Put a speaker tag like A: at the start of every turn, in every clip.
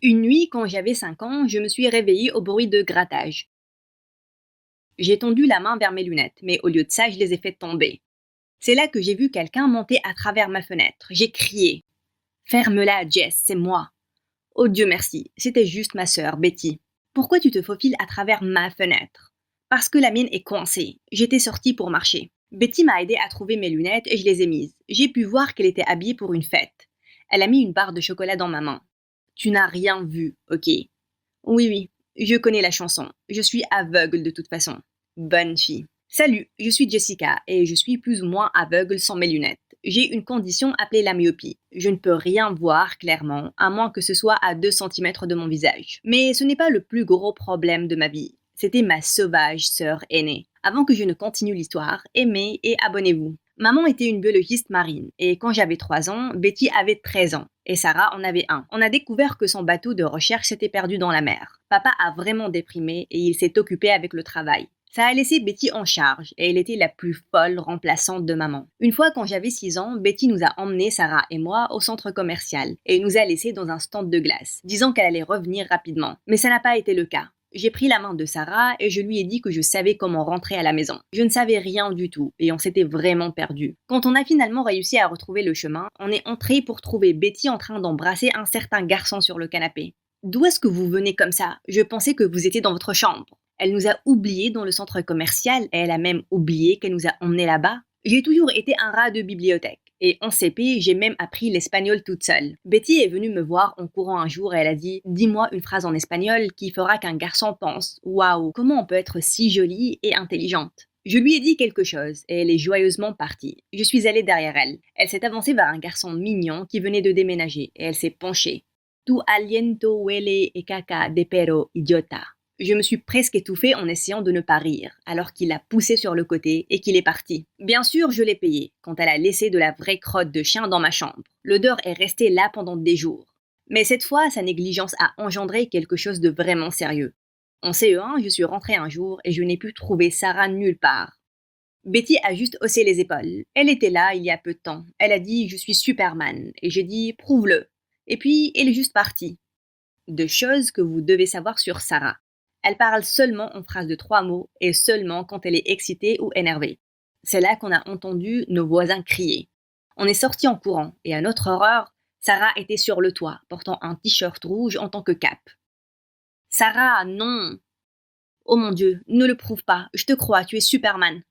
A: Une nuit, quand j'avais 5 ans, je me suis réveillée au bruit de grattage. J'ai tendu la main vers mes lunettes, mais au lieu de ça, je les ai fait tomber. C'est là que j'ai vu quelqu'un monter à travers ma fenêtre. J'ai crié. Ferme-la, Jess, c'est moi. Oh Dieu merci, c'était juste ma sœur, Betty. Pourquoi tu te faufiles à travers ma fenêtre? Parce que la mienne est coincée. J'étais sortie pour marcher. Betty m'a aidé à trouver mes lunettes et je les ai mises. J'ai pu voir qu'elle était habillée pour une fête. Elle a mis une barre de chocolat dans ma main. Tu n'as rien vu, ok? Oui, oui, je connais la chanson. Je suis aveugle de toute façon. Bonne fille. Salut, je suis Jessica et je suis plus ou moins aveugle sans mes lunettes. J'ai une condition appelée la myopie. Je ne peux rien voir clairement, à moins que ce soit à 2 centimètres de mon visage. Mais ce n'est pas le plus gros problème de ma vie. C'était ma sauvage sœur aînée. Avant que je ne continue l'histoire, aimez et abonnez-vous. Maman était une biologiste marine et quand j'avais 3 ans, Betty avait 13 ans et Sarah en avait un. On a découvert que son bateau de recherche s'était perdu dans la mer. Papa a vraiment déprimé et il s'est occupé avec le travail. Ça a laissé Betty en charge et elle était la plus folle remplaçante de maman. Une fois quand j'avais 6 ans, Betty nous a emmenés, Sarah et moi, au centre commercial et nous a laissés dans un stand de glace, disant qu'elle allait revenir rapidement. Mais ça n'a pas été le cas. J'ai pris la main de Sarah et je lui ai dit que je savais comment rentrer à la maison. Je ne savais rien du tout et on s'était vraiment perdu. Quand on a finalement réussi à retrouver le chemin, on est entré pour trouver Betty en train d'embrasser un certain garçon sur le canapé. D'où est-ce que vous venez comme ça? Je pensais que vous étiez dans votre chambre. Elle nous a oubliés dans le centre commercial et elle a même oublié qu'elle nous a emmenés là-bas. J'ai toujours été un rat de bibliothèque. Et en CP, j'ai même appris l'espagnol toute seule. Betty est venue me voir en courant un jour et elle a dit « Dis-moi une phrase en espagnol qui fera qu'un garçon pense « Waouh, comment on peut être si jolie et intelligente ?» Je lui ai dit quelque chose et elle est joyeusement partie. Je suis allée derrière elle. Elle s'est avancée vers un garçon mignon qui venait de déménager et elle s'est penchée. « Tu aliento huele e caca de perro idiota ». Je me suis presque étouffée en essayant de ne pas rire, alors qu'il l'a poussé sur le côté et qu'il est parti. Bien sûr, je l'ai payé, quand elle a laissé de la vraie crotte de chien dans ma chambre. L'odeur est restée là pendant des jours. Mais cette fois, sa négligence a engendré quelque chose de vraiment sérieux. En CE1, je suis rentrée un jour et je n'ai pu trouver Sarah nulle part. Betty a juste haussé les épaules. Elle était là il y a peu de temps. Elle a dit « Je suis Superman » et j'ai dit « Prouve-le ». Et puis, elle est juste partie. Deux choses que vous devez savoir sur Sarah. Elle parle seulement en phrases de 3 mots et seulement quand elle est excitée ou énervée. C'est là qu'on a entendu nos voisins crier. On est sortis en courant et à notre horreur, Sarah était sur le toit, portant un t-shirt rouge en tant que cape. Sarah, non! Oh mon Dieu, ne le prouve pas, je te crois, tu es Superman.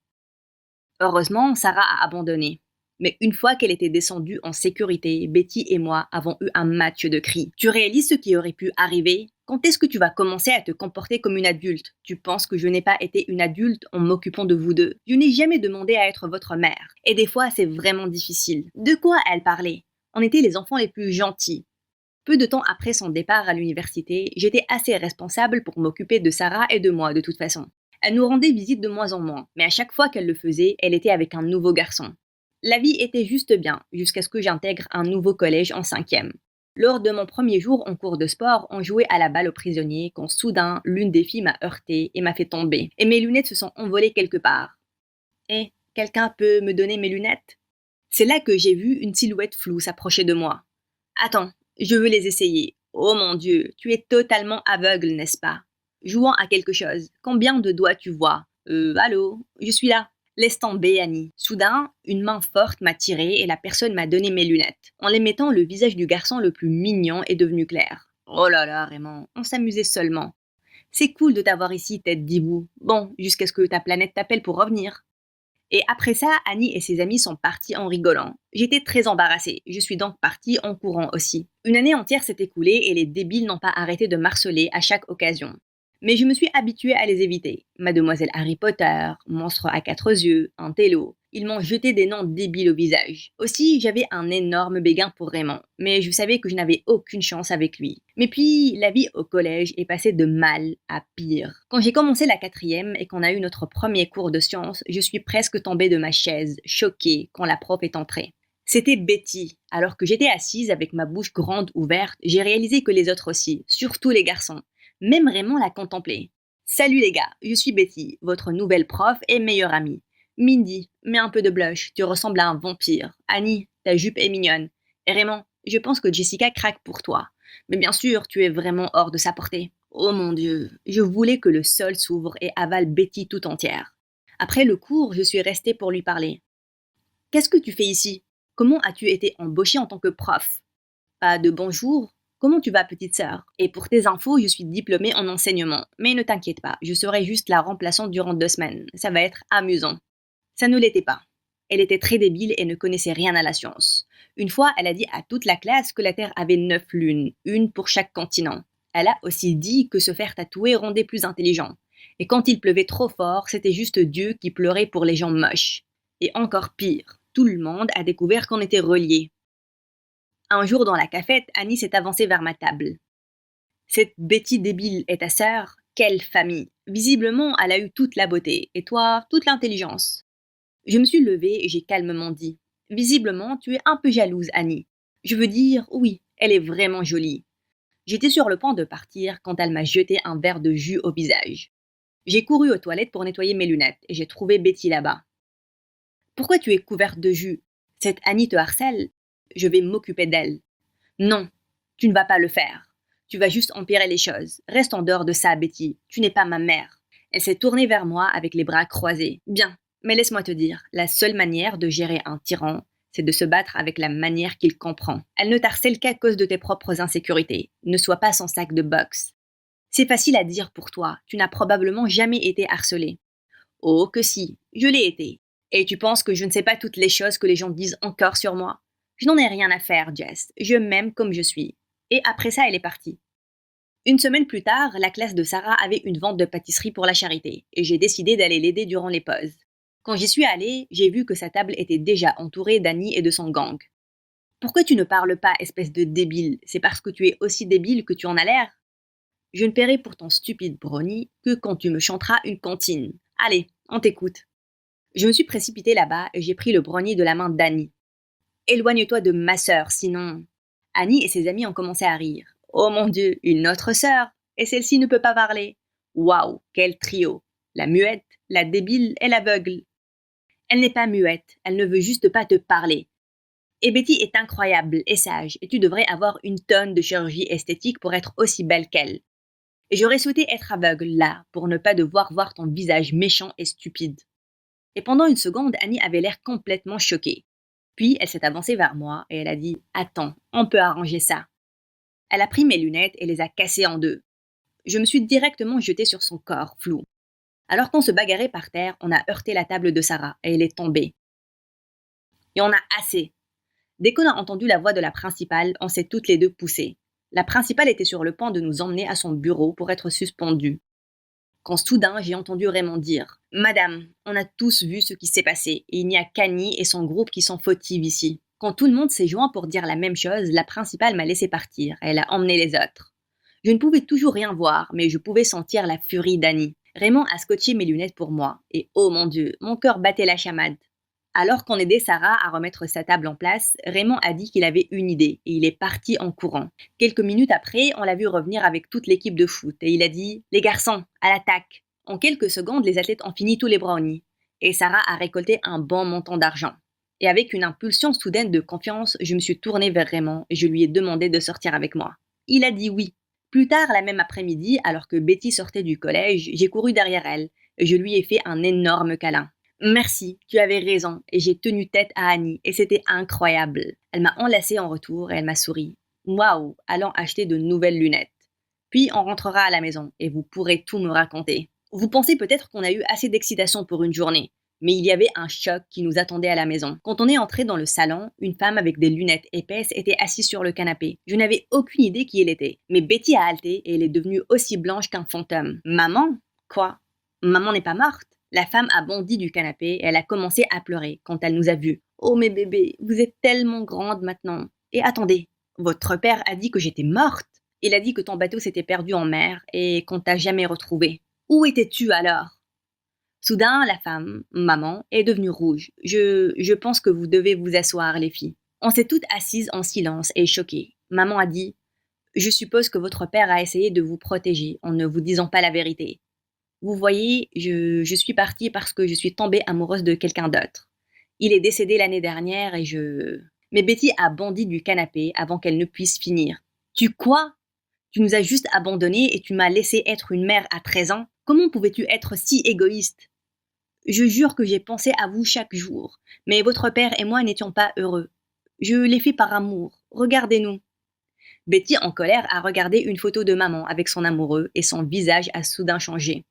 A: Heureusement, Sarah a abandonné. Mais une fois qu'elle était descendue en sécurité, Betty et moi avons eu un match de cris. Tu réalises ce qui aurait pu arriver? Quand est-ce que tu vas commencer à te comporter comme une adulte? Tu penses que je n'ai pas été une adulte en m'occupant de vous deux? Je n'ai jamais demandé à être votre mère. Et des fois, c'est vraiment difficile. De quoi elle parlait? On était les enfants les plus gentils. Peu de temps après son départ à l'université, j'étais assez responsable pour m'occuper de Sarah et de moi de toute façon. Elle nous rendait visite de moins en moins, mais à chaque fois qu'elle le faisait, elle était avec un nouveau garçon. La vie était juste bien, jusqu'à ce que j'intègre un nouveau collège en 5e. Lors de mon premier jour en cours de sport, on jouait à la balle aux prisonniers quand soudain, l'une des filles m'a heurté et m'a fait tomber, et mes lunettes se sont envolées quelque part. Eh, quelqu'un peut me donner mes lunettes? C'est là que j'ai vu une silhouette floue s'approcher de moi. Attends, je veux les essayer. Oh mon Dieu, tu es totalement aveugle, n'est-ce pas? Jouant à quelque chose. Combien de doigts tu vois? Allô? Je suis là. Laisse tomber, Annie. Soudain, une main forte m'a tiré et la personne m'a donné mes lunettes. En les mettant, le visage du garçon le plus mignon est devenu clair. Oh là là, Raymond, on s'amusait seulement. C'est cool de t'avoir ici, tête d'hibou. Bon, jusqu'à ce que ta planète t'appelle pour revenir. Et après ça, Annie et ses amis sont partis en rigolant. J'étais très embarrassée, je suis donc partie en courant aussi. Une année entière s'est écoulée et les débiles n'ont pas arrêté de marceler à chaque occasion. Mais je me suis habituée à les éviter. Mademoiselle Harry Potter, monstre à 4 yeux, un télo. Ils m'ont jeté des noms débiles au visage. Aussi, j'avais un énorme béguin pour Raymond, mais je savais que je n'avais aucune chance avec lui. Mais puis, la vie au collège est passée de mal à pire. Quand j'ai commencé la 4e et qu'on a eu notre premier cours de sciences, je suis presque tombée de ma chaise, choquée, quand la prof est entrée. C'était Betty. Alors que j'étais assise avec ma bouche grande ouverte, j'ai réalisé que les autres aussi, surtout les garçons. Même Raymond l'a contemplé. Salut les gars, je suis Betty, votre nouvelle prof et meilleure amie. Mindy, mets un peu de blush, tu ressembles à un vampire. Annie, ta jupe est mignonne. Et Raymond, je pense que Jessica craque pour toi. Mais bien sûr, tu es vraiment hors de sa portée. Oh mon Dieu, je voulais que le sol s'ouvre et avale Betty tout entière. Après le cours, je suis restée pour lui parler. Qu'est-ce que tu fais ici? Comment as-tu été embauchée en tant que prof? Pas de bonjour? Comment tu vas, petite sœur? Et pour tes infos, je suis diplômée en enseignement. Mais ne t'inquiète pas, je serai juste la remplaçante durant 2 semaines. Ça va être amusant. Ça ne l'était pas. Elle était très débile et ne connaissait rien à la science. Une fois, elle a dit à toute la classe que la Terre avait 9 lunes, une pour chaque continent. Elle a aussi dit que se faire tatouer rendait plus intelligent. Et quand il pleuvait trop fort, c'était juste Dieu qui pleurait pour les gens moches. Et encore pire, tout le monde a découvert qu'on était reliés. Un jour dans la cafette, Annie s'est avancée vers ma table. Cette Betty débile est ta sœur? Quelle famille! Visiblement, elle a eu toute la beauté, et toi, toute l'intelligence. Je me suis levée et j'ai calmement dit. Visiblement, tu es un peu jalouse, Annie. Je veux dire, oui, elle est vraiment jolie. J'étais sur le point de partir quand elle m'a jeté un verre de jus au visage. J'ai couru aux toilettes pour nettoyer mes lunettes et j'ai trouvé Betty là-bas. Pourquoi tu es couverte de jus? Cette Annie te harcèle? Je vais m'occuper d'elle. Non, tu ne vas pas le faire. Tu vas juste empirer les choses. Reste en dehors de ça, Betty. Tu n'es pas ma mère. Elle s'est tournée vers moi avec les bras croisés. Bien, mais laisse-moi te dire, la seule manière de gérer un tyran, c'est de se battre avec la manière qu'il comprend. Elle ne t'harcèle qu'à cause de tes propres insécurités. Ne sois pas son sac de boxe. C'est facile à dire pour toi, tu n'as probablement jamais été harcelé. Oh que si, je l'ai été. Et tu penses que je ne sais pas toutes les choses que les gens disent encore sur moi? Je n'en ai rien à faire, Jess. Je m'aime comme je suis. Et après ça, elle est partie. Une semaine plus tard, la classe de Sarah avait une vente de pâtisserie pour la charité, et j'ai décidé d'aller l'aider durant les pauses. Quand j'y suis allée, j'ai vu que sa table était déjà entourée d'Annie et de son gang. Pourquoi tu ne parles pas, espèce de débile? C'est parce que tu es aussi débile que tu en as l'air? Je ne paierai pour ton stupide brownie que quand tu me chanteras une comptine. Allez, on t'écoute. Je me suis précipitée là-bas et j'ai pris le brownie de la main d'Annie. Éloigne-toi de ma sœur, sinon... Annie et ses amis ont commencé à rire. Oh mon Dieu, une autre sœur! Et celle-ci ne peut pas parler. Waouh, quel trio! La muette, la débile et l'aveugle. Elle n'est pas muette, elle ne veut juste pas te parler. Et Betty est incroyable et sage, et tu devrais avoir une tonne de chirurgie esthétique pour être aussi belle qu'elle. Et j'aurais souhaité être aveugle là, pour ne pas devoir voir ton visage méchant et stupide. Et pendant une seconde, Annie avait l'air complètement choquée. Puis elle s'est avancée vers moi et elle a dit « Attends, on peut arranger ça ». Elle a pris mes lunettes et les a cassées en deux. Je me suis directement jetée sur son corps, flou. Alors qu'on se bagarrait par terre, on a heurté la table de Sarah et elle est tombée. Et on a assez. Dès qu'on a entendu la voix de la principale, on s'est toutes les deux poussées. La principale était sur le point de nous emmener à son bureau pour être suspendue. Quand soudain j'ai entendu Raymond dire « Madame, on a tous vu ce qui s'est passé et il n'y a qu'Annie et son groupe qui sont fautifs ici. » Quand tout le monde s'est joint pour dire la même chose, la principale m'a laissé partir et elle a emmené les autres. Je ne pouvais toujours rien voir, mais je pouvais sentir la furie d'Annie. Raymond a scotché mes lunettes pour moi et oh mon Dieu, mon cœur battait la chamade. Alors qu'on aidait Sarah à remettre sa table en place, Raymond a dit qu'il avait une idée et il est parti en courant. Quelques minutes après, on l'a vu revenir avec toute l'équipe de foot et il a dit « Les garçons, à l'attaque !» En quelques secondes, les athlètes ont fini tous les brownies et Sarah a récolté un bon montant d'argent. Et avec une impulsion soudaine de confiance, je me suis tournée vers Raymond et je lui ai demandé de sortir avec moi. Il a dit oui. Plus tard, la même après-midi, alors que Betty sortait du collège, j'ai couru derrière elle et je lui ai fait un énorme câlin. Merci, tu avais raison, et j'ai tenu tête à Annie, et c'était incroyable. Elle m'a enlacée en retour et elle m'a souri. Waouh, allons acheter de nouvelles lunettes. Puis on rentrera à la maison, et vous pourrez tout me raconter. Vous pensez peut-être qu'on a eu assez d'excitation pour une journée, mais il y avait un choc qui nous attendait à la maison. Quand on est entré dans le salon, une femme avec des lunettes épaisses était assise sur le canapé. Je n'avais aucune idée qui elle était, mais Betty a halté et elle est devenue aussi blanche qu'un fantôme. Maman? Quoi? Maman n'est pas morte? La femme a bondi du canapé et elle a commencé à pleurer quand elle nous a vus. « Oh mes bébés, vous êtes tellement grandes maintenant. Et attendez, votre père a dit que j'étais morte. Il a dit que ton bateau s'était perdu en mer et qu'on t'a jamais retrouvée. Où étais-tu alors ?» Soudain, la femme, maman, est devenue rouge. Je pense que vous devez vous asseoir, les filles. On s'est toutes assises en silence et choquées. Maman a dit « Je suppose que votre père a essayé de vous protéger en ne vous disant pas la vérité. Vous voyez, je suis partie parce que je suis tombée amoureuse de quelqu'un d'autre. Il est décédé l'année dernière et je... » Mais Betty a bondi du canapé avant qu'elle ne puisse finir. Tu quoi? Tu nous as juste abandonnés et tu m'as laissé être une mère à 13 ans? Comment pouvais-tu être si égoïste? Je jure que j'ai pensé à vous chaque jour, mais votre père et moi n'étions pas heureux. Je l'ai fait par amour. Regardez-nous. Betty, en colère, a regardé une photo de maman avec son amoureux et son visage a soudain changé.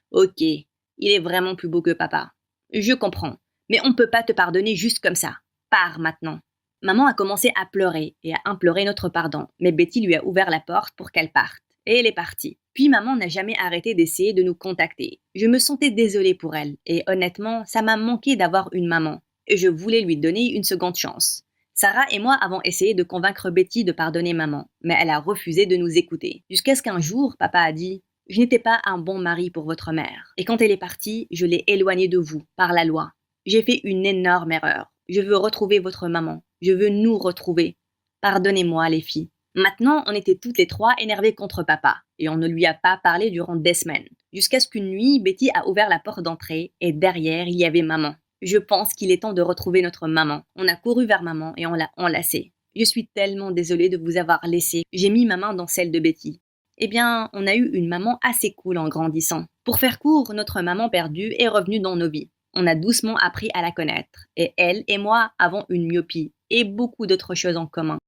A: Ok, il est vraiment plus beau que papa. Je comprends, mais on ne peut pas te pardonner juste comme ça. Pars maintenant. Maman a commencé à pleurer et à implorer notre pardon, mais Betty lui a ouvert la porte pour qu'elle parte. Et elle est partie. Puis maman n'a jamais arrêté d'essayer de nous contacter. Je me sentais désolée pour elle, et honnêtement, ça m'a manqué d'avoir une maman. Et je voulais lui donner une seconde chance. Sarah et moi avons essayé de convaincre Betty de pardonner maman, mais elle a refusé de nous écouter. Jusqu'à ce qu'un jour, papa a dit: je n'étais pas un bon mari pour votre mère. Et quand elle est partie, je l'ai éloignée de vous, par la loi. J'ai fait une énorme erreur. Je veux retrouver votre maman. Je veux nous retrouver. Pardonnez-moi, les filles. Maintenant, on était toutes les trois énervées contre papa, et on ne lui a pas parlé durant des semaines. Jusqu'à ce qu'une nuit, Betty a ouvert la porte d'entrée, et derrière, il y avait maman. Je pense qu'il est temps de retrouver notre maman. On a couru vers maman et on l'a enlacée. Je suis tellement désolée de vous avoir laissé. J'ai mis ma main dans celle de Betty. Eh bien, on a eu une maman assez cool en grandissant. Pour faire court, notre maman perdue est revenue dans nos vies. On a doucement appris à la connaître. Et elle et moi avons une myopie et beaucoup d'autres choses en commun.